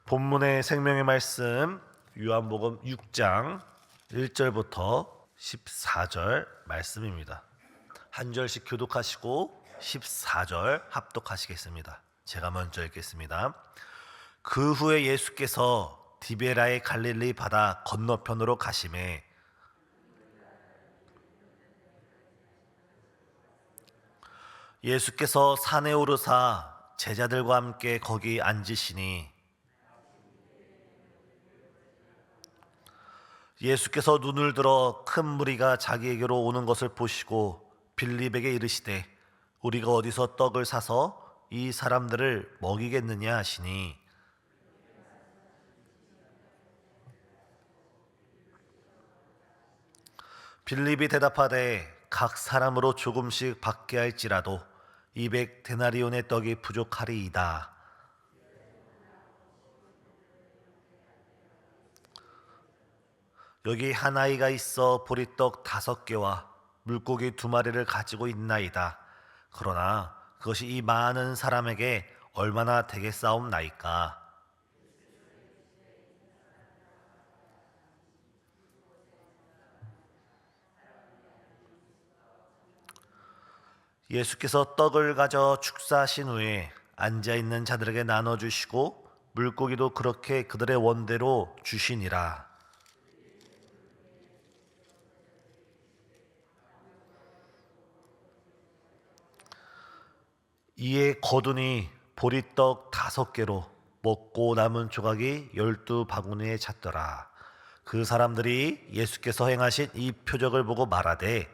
본문의 생명의 말씀 요한복음 6장 1절부터 14절 말씀입니다. 한 절씩 교독하시고 14절 합독하시겠습니다. 제가 먼저 읽겠습니다. 그 후에 예수께서 디베라의 갈릴리 바다 건너편으로 가시매 예수께서 산에 오르사 제자들과 함께 거기 앉으시니 예수께서 눈을 들어 큰 무리가 자기에게로 오는 것을 보시고 빌립에게 이르시되 우리가 어디서 떡을 사서 이 사람들을 먹이겠느냐 하시니 빌립이 대답하되 각 사람으로 조금씩 받게 할지라도 200데나리온의 떡이 부족하리이다. 여기 한 아이가 있어 보리떡 5개와 물고기 2마리를 가지고 있나이다. 그러나 그것이 이 많은 사람에게 얼마나 되겠사옵나이까. 예수께서 떡을 가져 축사하신 후에 앉아있는 자들에게 나눠주시고 물고기도 그렇게 그들의 원대로 주시니라. 이에 거두니 보리떡 5개로 먹고 남은 조각이 12바구니에 찼더라. 그 사람들이 예수께서 행하신 이 표적을 보고 말하되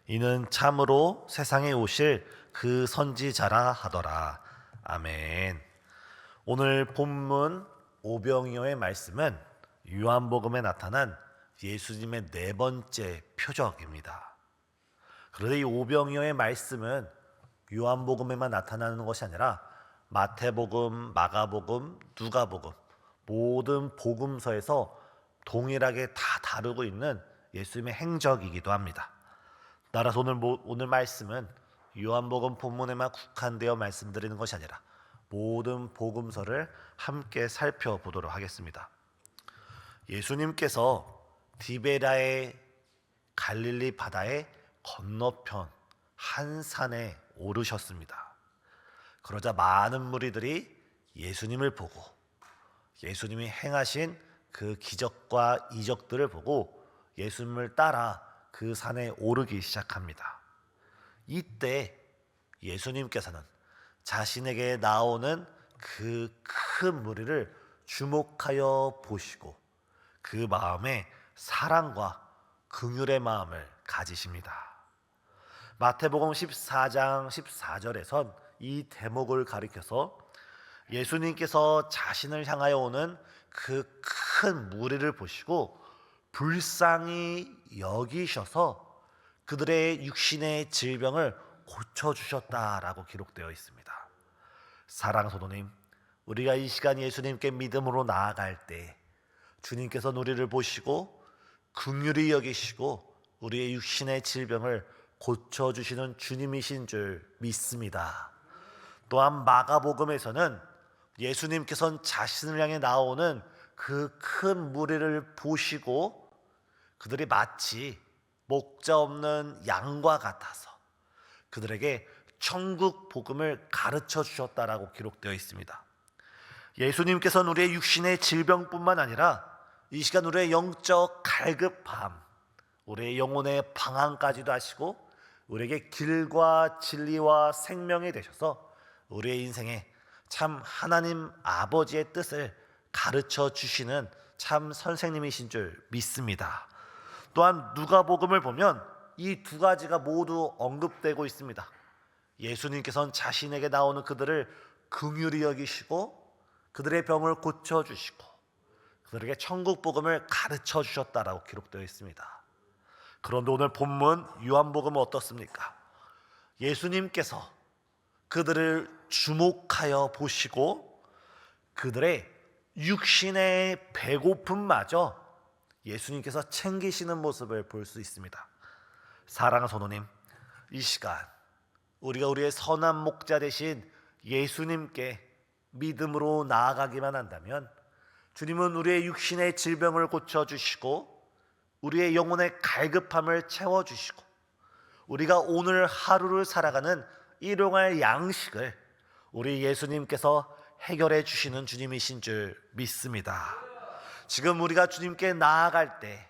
이는 참으로 세상에 오실 그 선지자라 하더라. 아멘. 오늘 본문 오병이어의 말씀은 요한복음에 나타난 예수님의 4번째 표적입니다. 그런데 이 오병이어의 말씀은 요한복음에만 나타나는 것이 아니라 마태복음, 마가복음, 누가복음 모든 복음서에서 동일하게 다 다루고 있는 예수님의 행적이기도 합니다. 따라서 오늘 말씀은 요한복음 본문에만 국한되어 말씀드리는 것이 아니라 모든 복음서를 함께 살펴보도록 하겠습니다. 예수님께서 디베라의 갈릴리 바다의 건너편 한 산에 오르셨습니다. 그러자 많은 무리들이 예수님을 보고 예수님이 행하신 그 기적과 이적들을 보고 예수님을 따라 그 산에 오르기 시작합니다. 이때 예수님께서는 자신에게 나오는 그 큰 무리를 주목하여 보시고 그 마음에 사랑과 긍휼의 마음을 가지십니다. 마태복음 14장 14절에선 이 대목을 가리켜서 예수님께서 자신을 향하여 오는 그 큰 무리를 보시고 불쌍히 여기셔서 그들의 육신의 질병을 고쳐주셨다라고 기록되어 있습니다. 사랑하는 성도님, 우리가 이 시간 예수님께 믿음으로 나아갈 때 주님께서 우리를 보시고 긍휼히 여기시고 우리의 육신의 질병을 고쳐주시는 주님이신 줄 믿습니다. 또한 마가복음에서는 예수님께서는 자신을 향해 나오는 그 큰 무리를 보시고 그들이 마치 목자 없는 양과 같아서 그들에게 천국 복음을 가르쳐 주셨다라고 기록되어 있습니다. 예수님께서는 우리의 육신의 질병뿐만 아니라 이 시간 우리의 영적 갈급함, 우리의 영혼의 방황까지도 하시고 우리에게 길과 진리와 생명이 되셔서 우리의 인생에 참 하나님 아버지의 뜻을 가르쳐 주시는 참 선생님이신 줄 믿습니다. 또한 누가복음을 보면 이 2가지가 모두 언급되고 있습니다. 예수님께서는 자신에게 나오는 그들을 긍휼히 여기시고 그들의 병을 고쳐주시고 그들에게 천국 복음을 가르쳐 주셨다라고 기록되어 있습니다. 그런데 오늘 본문 요한복음은 어떻습니까? 예수님께서 그들을 주목하여 보시고 그들의 육신의 배고픔마저 예수님께서 챙기시는 모습을 볼 수 있습니다. 사랑하는 성도님, 이 시간 우리가 우리의 선한 목자 되신 예수님께 믿음으로 나아가기만 한다면 주님은 우리의 육신의 질병을 고쳐주시고 우리의 영혼의 갈급함을 채워주시고 우리가 오늘 하루를 살아가는 일용할 양식을 우리 예수님께서 해결해 주시는 주님이신 줄 믿습니다. 지금 우리가 주님께 나아갈 때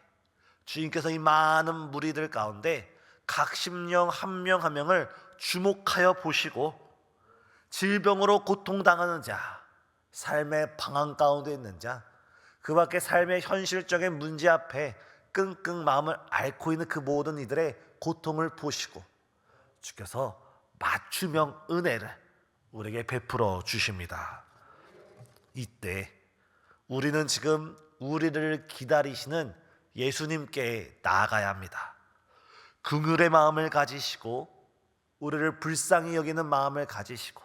주님께서 이 많은 무리들 가운데 각 심령 한 명 한 명을 주목하여 보시고 질병으로 고통당하는 자, 삶의 방황 가운데 있는 자, 그 밖에 삶의 현실적인 문제 앞에 끙끙 마음을 앓고 있는 그 모든 이들의 고통을 보시고 주께서 맞춤형 은혜를 우리에게 베풀어 주십니다. 이때 우리는 지금 우리를 기다리시는 예수님께 나아가야 합니다. 긍휼의 마음을 가지시고 우리를 불쌍히 여기는 마음을 가지시고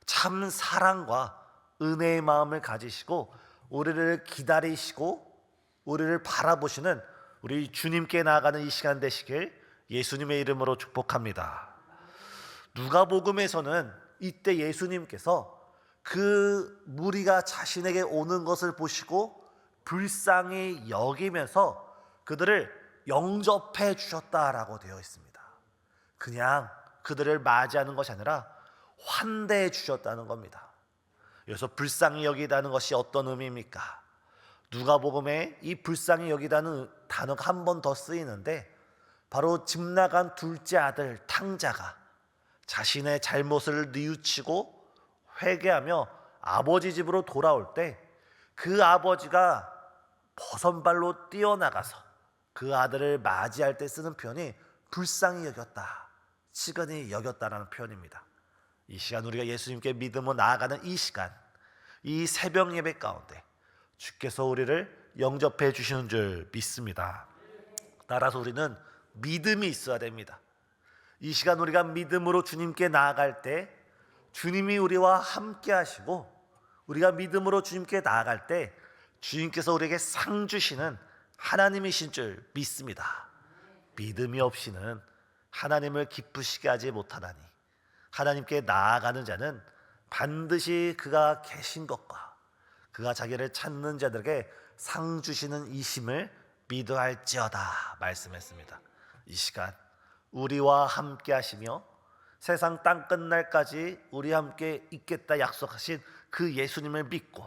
참 사랑과 은혜의 마음을 가지시고 우리를 기다리시고 우리를 바라보시는 우리 주님께 나아가는 이 시간 되시길 예수님의 이름으로 축복합니다. 누가복음에서는 이때 예수님께서 그 무리가 자신에게 오는 것을 보시고 불쌍히 여기면서 그들을 영접해 주셨다라고 되어 있습니다. 그냥 그들을 맞이하는 것이 아니라 환대해 주셨다는 겁니다. 여기서 불쌍히 여기다는 것이 어떤 의미입니까? 누가복음에 이 불쌍히 여기다는 단어가 한 번 더 쓰이는데 바로 집 나간 둘째 아들 탕자가 자신의 잘못을 뉘우치고 회개하며 아버지 집으로 돌아올 때 그 아버지가 버선발로 뛰어나가서 그 아들을 맞이할 때 쓰는 표현이 불쌍히 여겼다, 치근히 여겼다라는 표현입니다. 이 시간 우리가 예수님께 믿음으로 나아가는 이 시간, 이 새벽 예배 가운데 주께서 우리를 영접해 주시는 줄 믿습니다. 따라서 우리는 믿음이 있어야 됩니다. 이 시간 우리가 믿음으로 주님께 나아갈 때 주님이 우리와 함께 하시고 우리가 믿음으로 주님께 나아갈 때 주님께서 우리에게 상 주시는 하나님이신 줄 믿습니다. 믿음이 없이는 하나님을 기쁘시게 하지 못하나니 하나님께 나아가는 자는 반드시 그가 계신 것과 그가 자기를 찾는 자들에게 상 주시는 이심을 믿어할지어다 말씀했습니다. 이 시간 우리와 함께 하시며 세상 땅 끝날까지 우리 함께 있겠다 약속하신 그 예수님을 믿고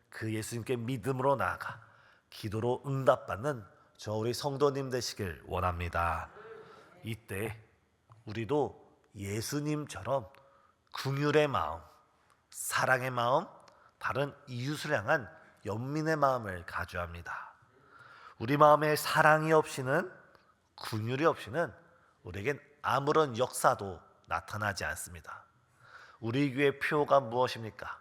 그 예수님께 믿음으로 나아가 기도로 응답받는 저 우리 성도님 되시길 원합니다. 이때 우리도 예수님처럼 긍휼의 마음, 사랑의 마음, 다른 이웃을 향한 연민의 마음을 가져야 합니다. 우리 마음에 사랑이 없이는, 긍휼이 없이는 우리에겐 아무런 역사도 나타나지 않습니다. 우리 교회의 표가 무엇입니까?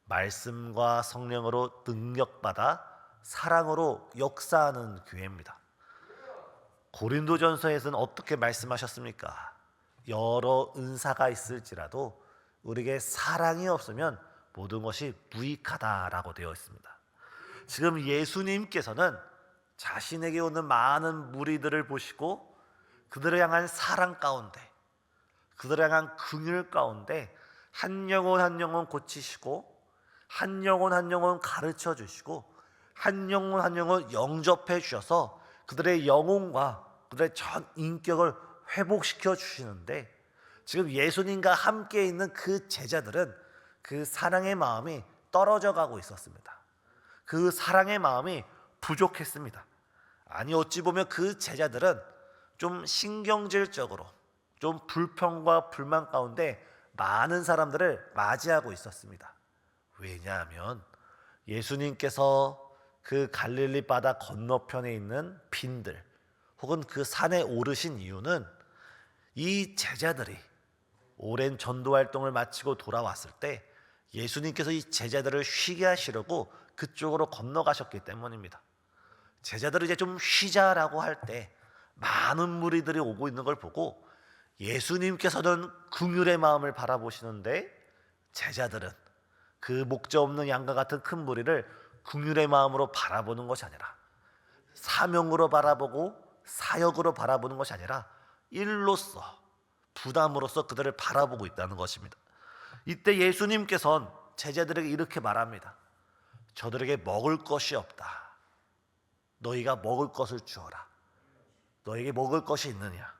말씀과 성령으로 능력받아 사랑으로 역사하는 교회입니다. 고린도전서에서는 어떻게 말씀하셨습니까? 여러 은사가 있을지라도 우리에게 사랑이 없으면 모든 것이 무익하다라고 되어 있습니다. 지금 예수님께서는 자신에게 오는 많은 무리들을 보시고 그들을 향한 사랑 가운데, 그들을 향한 긍휼 가운데 한 영혼 한 영혼 고치시고 한 영혼 한 영혼 가르쳐 주시고 한 영혼 한 영혼 영접해 주셔서 그들의 영혼과 그들의 전 인격을 회복시켜 주시는데 지금 예수님과 함께 있는 그 제자들은 그 사랑의 마음이 떨어져 가고 있었습니다. 그 사랑의 마음이 부족했습니다. 아니 어찌 보면 그 제자들은 좀 신경질적으로 좀 불평과 불만 가운데 많은 사람들을 맞이하고 있었습니다. 왜냐하면 예수님께서 그 갈릴리 바다 건너편에 있는 빈들 혹은 그 산에 오르신 이유는 이 제자들이 오랜 전도 활동을 마치고 돌아왔을 때 예수님께서 이 제자들을 쉬게 하시려고 그쪽으로 건너가셨기 때문입니다. 제자들이 이제 좀 쉬자라고 할 때 많은 무리들이 오고 있는 걸 보고 예수님께서는 긍휼의 마음을 바라보시는데 제자들은 그 목자 없는 양과 같은 큰 무리를 긍휼의 마음으로 바라보는 것이 아니라 사명으로 바라보고 사역으로 바라보는 것이 아니라 일로서 부담으로서 그들을 바라보고 있다는 것입니다. 이때 예수님께서는 제자들에게 이렇게 말합니다. 저들에게 먹을 것이 없다. 너희가 먹을 것을 주어라. 너에게 먹을 것이 있느냐?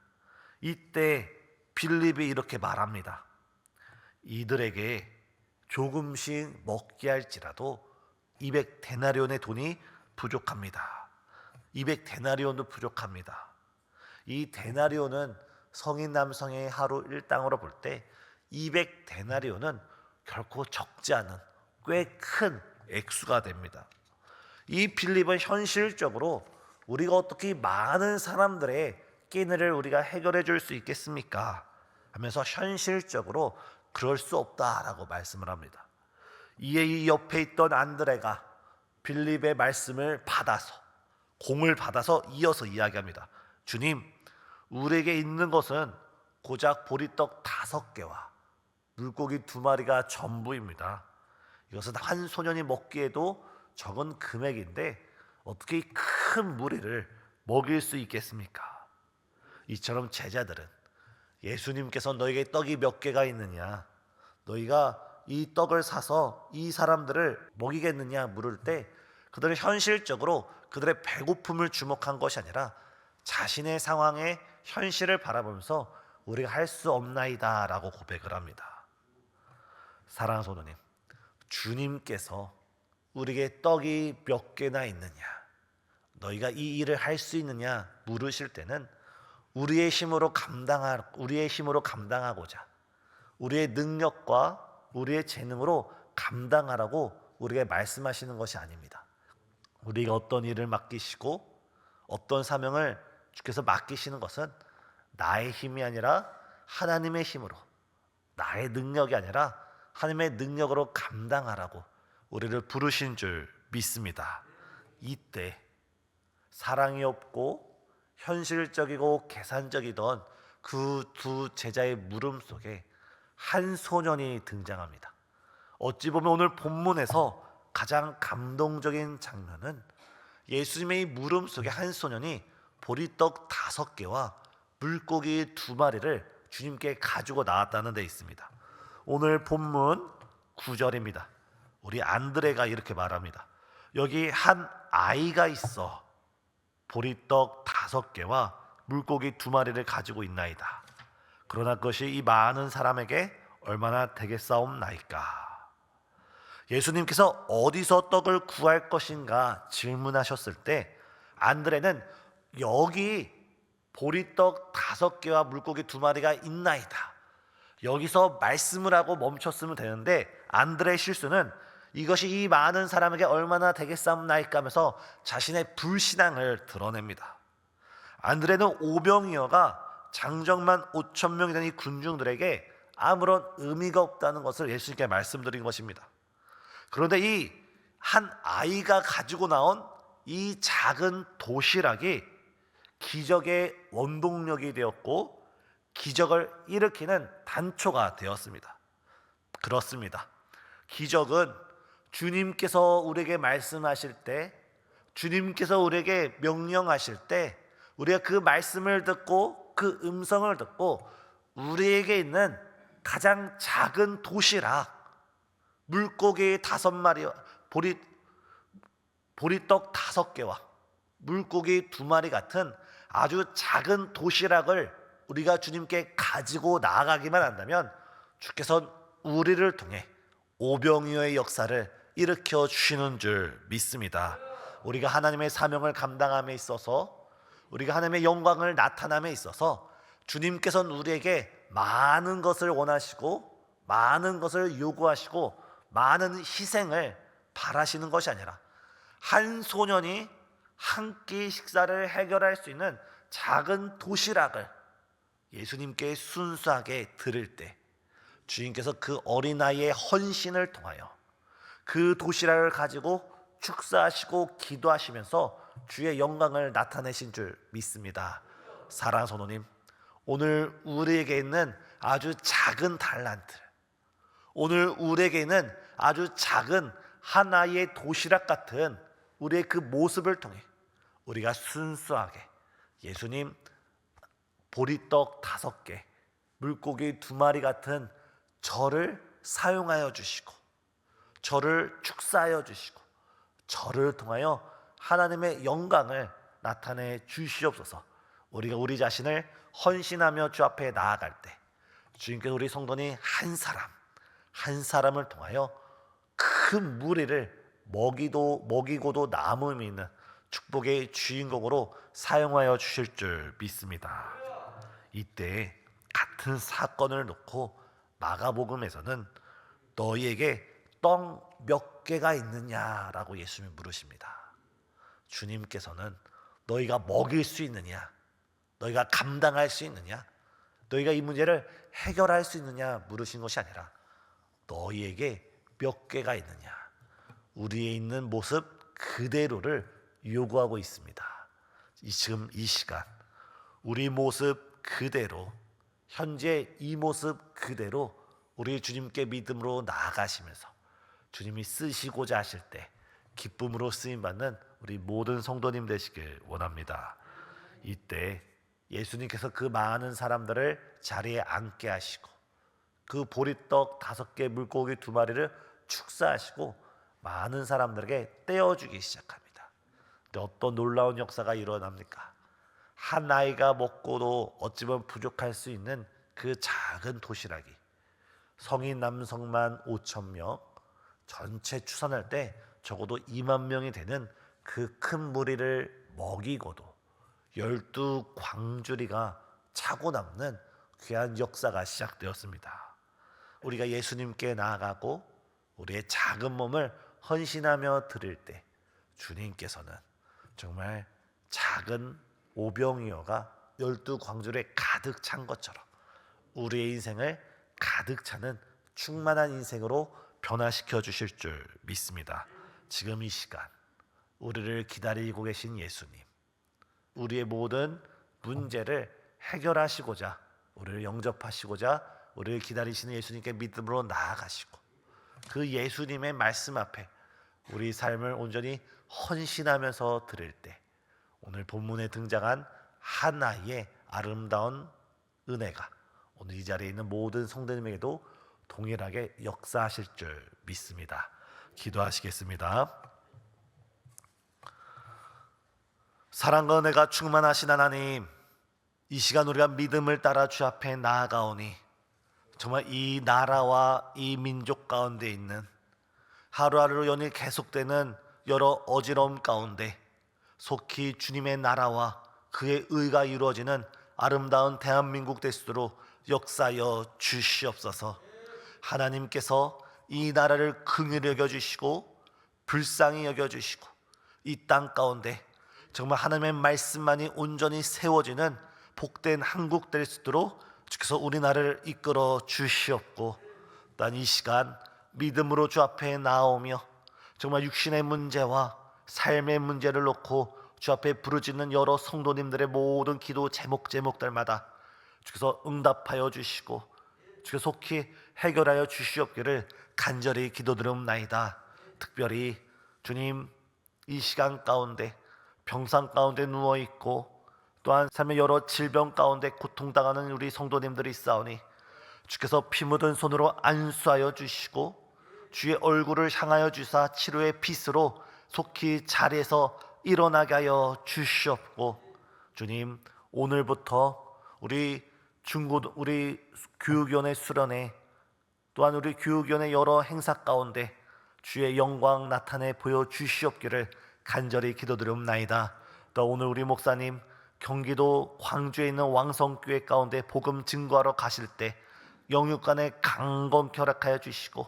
이때 빌립이 이렇게 말합니다. 이들에게 조금씩 먹게 할지라도 200데나리온의 돈이 부족합니다. 200데나리온도 부족합니다. 이 데나리온은 성인 남성의 하루 일당으로 볼 때 200데나리온은 결코 적지 않은 꽤 큰 액수가 됩니다. 이 빌립은 현실적으로 우리가 어떻게 많은 사람들의 끼니를 우리가 해결해 줄 수 있겠습니까? 하면서 현실적으로 그럴 수 없다라고 말씀을 합니다. 이에 이 옆에 있던 안드레가 빌립의 말씀을 받아서 공을 받아서 이어서 이야기합니다. 주님, 우리에게 있는 것은 고작 보리떡 5개와 물고기 2마리가 전부입니다. 이것은 한 소년이 먹기에도 적은 금액인데 어떻게 큰 무리를 먹일 수 있겠습니까? 이처럼 제자들은 예수님께서 너에게 떡이 몇 개가 있느냐, 너희가 이 떡을 사서 이 사람들을 먹이겠느냐 물을 때 그들은 현실적으로 그들의 배고픔을 주목한 것이 아니라 자신의 상황의 현실을 바라보면서 우리가 할 수 없나이다 라고 고백을 합니다. 사랑하는 성도님, 주님께서 우리에게 떡이 몇 개나 있느냐, 너희가 이 일을 할 수 있느냐 물으실 때는 우리의 힘으로 감당하고자 우리의 능력과 우리의 재능으로 감당하라고 우리에게 말씀하시는 것이 아닙니다. 우리가 어떤 일을 맡기시고 어떤 사명을 주께서 맡기시는 것은 나의 힘이 아니라 하나님의 힘으로, 나의 능력이 아니라 하나님의 능력으로 감당하라고 우리를 부르신 줄 믿습니다. 이때 사랑이 없고 현실적이고 계산적이던 그 두 제자의 물음 속에 한 소년이 등장합니다. 어찌 보면 오늘 본문에서 가장 감동적인 장면은 예수님의 물음 속에 한 소년이 보리떡 5개와 물고기 2마리를 주님께 가지고 나왔다는 데 있습니다. 오늘 본문 9절입니다. 우리 안드레가 이렇게 말합니다. 여기 한 아이가 있어 보리떡 5개와 물고기 2마리를 가지고 있나이다. 그러나 그것이 이 많은 사람에게 얼마나 되겠사옵나이까. 예수님께서 어디서 떡을 구할 것인가 질문하셨을 때 안드레는 여기 보리떡 5개와 물고기 2마리가 있나이다, 여기서 말씀을 하고 멈췄으면 되는데 안드레의 실수는 이것이 이 많은 사람에게 얼마나 되겠사옵나이까 하면서 자신의 불신앙을 드러냅니다. 안드레는 오병이어가 장정만 5,000명이 된 이 군중들에게 아무런 의미가 없다는 것을 예수님께 말씀드린 것입니다. 그런데 이 한 아이가 가지고 나온 이 작은 도시락이 기적의 원동력이 되었고 기적을 일으키는 단초가 되었습니다. 그렇습니다. 기적은 주님께서 우리에게 말씀하실 때, 주님께서 우리에게 명령하실 때 우리가 그 말씀을 듣고 그 음성을 듣고 우리에게 있는 가장 작은 도시락, 물고기 5마리와 보리떡 5개와 물고기 2마리 같은 아주 작은 도시락을 우리가 주님께 가지고 나아가기만 한다면 주께서는 우리를 통해 오병이어의 역사를 일으켜 주시는 줄 믿습니다. 우리가 하나님의 사명을 감당함에 있어서, 우리가 하나님의 영광을 나타남에 있어서 주님께서는 우리에게 많은 것을 원하시고 많은 것을 요구하시고 많은 희생을 바라시는 것이 아니라 한 소년이 한 끼 식사를 해결할 수 있는 작은 도시락을 예수님께 순수하게 드릴 때 주님께서 그 어린아이의 헌신을 통하여 그 도시락을 가지고 축사하시고 기도하시면서 주의 영광을 나타내신 줄 믿습니다. 사랑하는 성도님, 오늘 우리에게 있는 아주 작은 달란트, 오늘 우리에게 있는 아주 작은 하나의 도시락 같은 우리의 그 모습을 통해 우리가 순수하게 예수님 보리떡 5개, 물고기 2마리 같은 저를 사용하여 주시고 저를 축사하여 주시고 저를 통하여 하나님의 영광을 나타내 주시옵소서. 우리가 우리 자신을 헌신하며 주 앞에 나아갈 때 주님께서 우리 성도니 한 사람 한 사람을 통하여 큰 무리를 먹이고도 남음이 있는 축복의 주인공으로 사용하여 주실 줄 믿습니다. 이때 같은 사건을 놓고 마가복음에서는 너희에게 떡 몇 개가 있느냐라고 예수님이 물으십니다. 주님께서는 너희가 먹일 수 있느냐, 너희가 감당할 수 있느냐, 너희가 이 문제를 해결할 수 있느냐 물으신 것이 아니라 너희에게 몇 개가 있느냐, 우리의 있는 모습 그대로를 요구하고 있습니다. 지금 이 시간 우리 모습 그대로, 현재 이 모습 그대로 우리 주님께 믿음으로 나아가시면서 주님이 쓰시고자 하실 때 기쁨으로 쓰임받는 우리 모든 성도님 되시길 원합니다. 이때 예수님께서 그 많은 사람들을 자리에 앉게 하시고 그 보리떡 5개 물고기 2마리를 축사하시고 많은 사람들에게 떼어주기 시작합니다. 근데 어떤 놀라운 역사가 일어납니까? 한 아이가 먹고도 어찌보면 부족할 수 있는 그 작은 도시락이 성인 남성만 5,000명, 전체 추산할 때 적어도 2만 명이 되는 그 큰 무리를 먹이고도 12광주리가 차고 남는 귀한 역사가 시작되었습니다. 우리가 예수님께 나아가고 우리의 작은 몸을 헌신하며 드릴 때 주님께서는 정말 작은 오병이어가 12광주리에 가득 찬 것처럼 우리의 인생을 가득 차는 충만한 인생으로 변화시켜 주실 줄 믿습니다. 지금 이 시간 우리를 기다리고 계신 예수님, 우리의 모든 문제를 해결하시고자, 우리를 영접하시고자 우리를 기다리시는 예수님께 믿음으로 나아가시고 그 예수님의 말씀 앞에 우리 삶을 온전히 헌신하면서 드릴 때 오늘 본문에 등장한 한 아이의 아름다운 은혜가 오늘 이 자리에 있는 모든 성도님에게도 동일하게 역사하실 줄 믿습니다. 기도하시겠습니다. 사랑과 은혜가 충만하신 하나님, 이 시간 우리가 믿음을 따라 주 앞에 나아가오니 정말 이 나라와 이 민족 가운데 있는 하루하루 연일 계속되는 여러 어지러움 가운데 속히 주님의 나라와 그의 의가 이루어지는 아름다운 대한민국 될 수 있도록 역사하여 주시옵소서. 하나님께서 이 나라를 긍휼히 여겨주시고 불쌍히 여겨주시고 이 땅 가운데 정말 하나님의 말씀만이 온전히 세워지는 복된 한국 될 수 있도록 주께서 우리나라를 이끌어 주시옵고 또한 이 시간 믿음으로 주 앞에 나오며 정말 육신의 문제와 삶의 문제를 놓고 주 앞에 부르짖는 여러 성도님들의 모든 기도 제목들마다 주께서 응답하여 주시고 주께서 속히 해결하여 주시옵기를 간절히 기도드리옵나이다. 특별히 주님, 이 시간 가운데 병상 가운데 누워있고 또한 삶의 여러 질병 가운데 고통당하는 우리 성도님들이 있사오니 주께서 피 묻은 손으로 안수하여 주시고 주의 얼굴을 향하여 주사 치료의 빛으로 속히 자리에서 일어나게 하여 주시옵고 주님, 오늘부터 우리 교육위원회 수련회 또한 우리 교육위원회 여러 행사 가운데 주의 영광 나타내 보여주시옵기를 간절히 기도드리옵나이다. 또 오늘 우리 목사님 경기도 광주에 있는 왕성교회 가운데 복음 증거하러 가실 때 영육간에 강건케 허락하여 주시고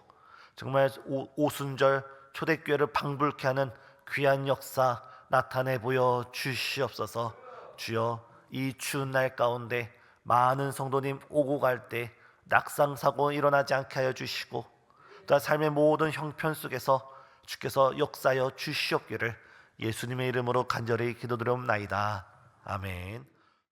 정말 오순절 초대교회를 방불케 하는 귀한 역사 나타내 보여 주시옵소서. 주여, 이 추운 날 가운데 많은 성도님 오고 갈 때 낙상사고 일어나지 않게 하여 주시고 또 삶의 모든 형편 속에서 주께서 역사하여 주시옵기를 예수님의 이름으로 간절히 기도드리옵나이다. 아멘.